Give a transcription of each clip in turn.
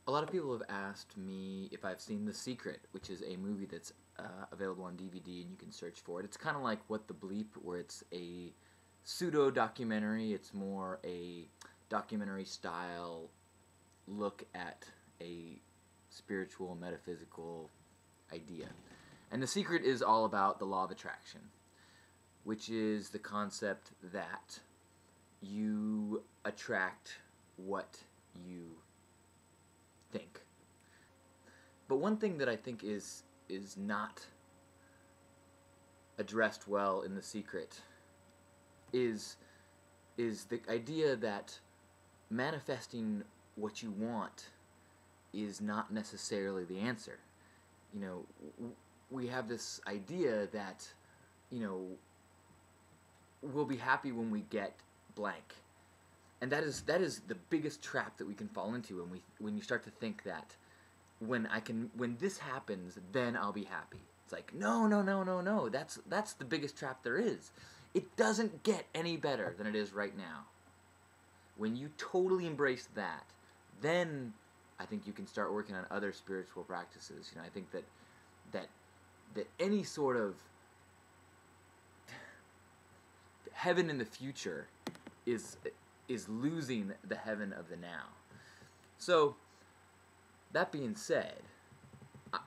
A lot of people have asked me if I've seen The Secret, which is a movie that's available on DVD and you can search for it. It's kind of like What the Bleep, where it's a pseudo-documentary. It's more a documentary-style look at a spiritual, metaphysical idea. And The Secret is all about the law of attraction, which is the concept that you attract what you think. But one thing that I think is not addressed well in The Secret is the idea that manifesting what you want is not necessarily the answer. You know, we have this idea that, you know, we'll be happy when we get blank. And that is the biggest trap that we can fall into when you start to think that when this happens, then I'll be happy. It's like, no. That's the biggest trap there is. It doesn't get any better than it is right now. When you totally embrace that, then I think you can start working on other spiritual practices. You know, I think that any sort of heaven in the future is losing the heaven of the now. So, that being said,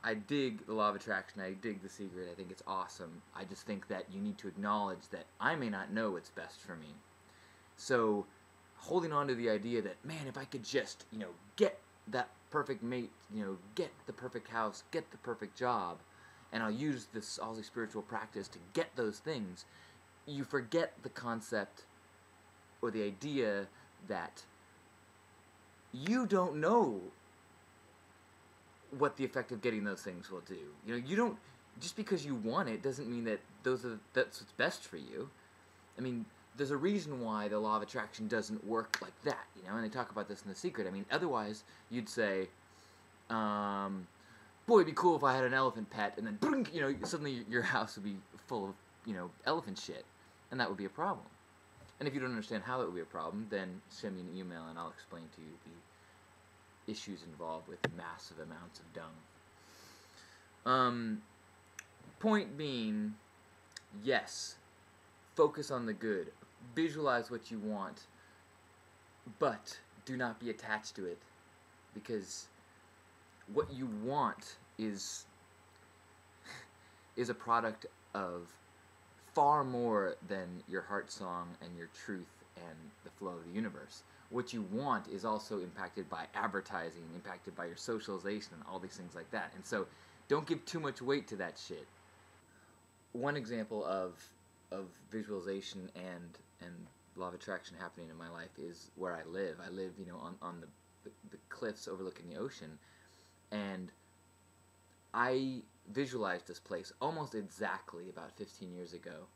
I dig the law of attraction, I dig The Secret, I think it's awesome. I just think that you need to acknowledge that I may not know what's best for me. So, holding on to the idea that, man, if I could just, you know, get that perfect mate, you know, get the perfect house, get the perfect job, and I'll use all this spiritual practice to get those things, you forget the concept or the idea that you don't know what the effect of getting those things will do. You know, you don't, just because you want it doesn't mean that that's what's best for you. I mean, there's a reason why the law of attraction doesn't work like that, you know, and they talk about this in The Secret. I mean, otherwise you'd say, boy, it'd be cool if I had an elephant pet, and then, you know, suddenly your house would be full of, you know, elephant shit, and that would be a problem. And if you don't understand how that would be a problem, then send me an email and I'll explain to you the issues involved with massive amounts of dung. Point being, yes, focus on the good. Visualize what you want, but do not be attached to it, because what you want is a product of far more than your heart song and your truth and the flow of the universe. What you want is also impacted by advertising, impacted by your socialization and all these things like that. And so don't give too much weight to that shit. One example of visualization and law of attraction happening in my life is where I live. I live, you know, on the cliffs overlooking the ocean, and I visualized this place almost exactly about 15 years ago,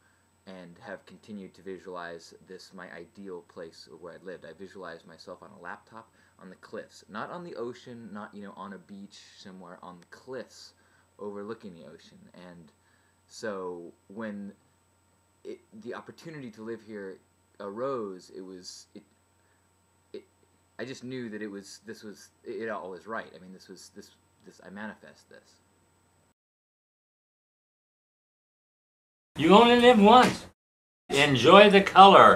and have continued to visualize this, my ideal place where I lived. I visualized myself on a laptop on the cliffs, not on the ocean, not, you know, on a beach somewhere, on the cliffs overlooking the ocean. And so when the opportunity to live here arose, I just knew that it all was right. I mean, I manifest this. You only live once. Enjoy the color.